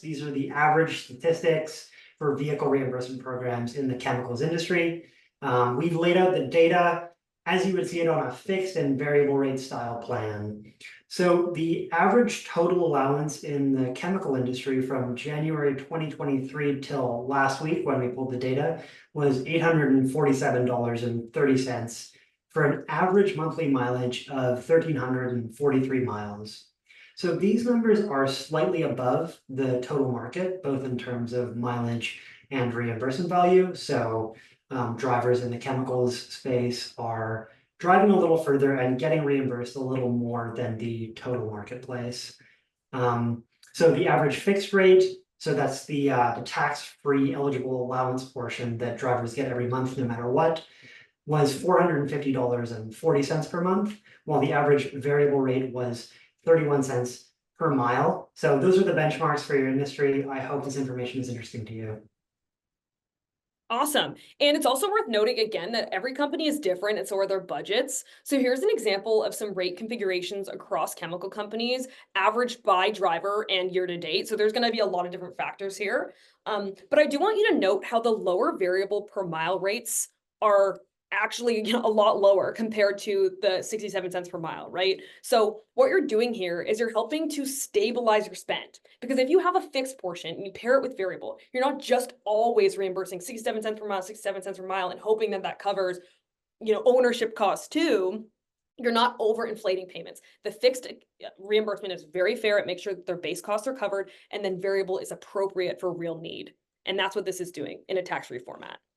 These are the average statistics for vehicle reimbursement programs in the chemicals industry. We've laid out the data as you would see it on a fixed and variable rate style plan. So the average total allowance in the chemical industry from January 2023 till last week when we pulled the data was $847.30 for an average monthly mileage of 1,343 miles. So these numbers are slightly above the total market, both in terms of mileage and reimbursement value. So drivers in the chemicals space are driving a little further and getting reimbursed a little more than the total marketplace. So the average fixed rate, so that's the tax-free eligible allowance portion that drivers get every month, no matter what, was $450.40 per month, while the average variable rate was 31 cents per mile. So those are the benchmarks for your industry. I hope this information is interesting to you. Awesome. And it's also worth noting again that every company is different and so are their budgets. So here's an example of some rate configurations across chemical companies, averaged by driver and year to date. So there's going to be a lot of different factors here. But I do want you to note how the lower variable per mile rates are actually a lot lower compared to the 67 cents per mile, right? So what you're doing here is you're helping to stabilize your spend, because if you have a fixed portion and you pair it with variable, you're not just always reimbursing 67 cents per mile, 67 cents per mile and hoping that that covers, ownership costs too. You're not overinflating payments. The fixed reimbursement is very fair. It makes sure that their base costs are covered, and then variable is appropriate for real need. And that's what this is doing in a tax-free format.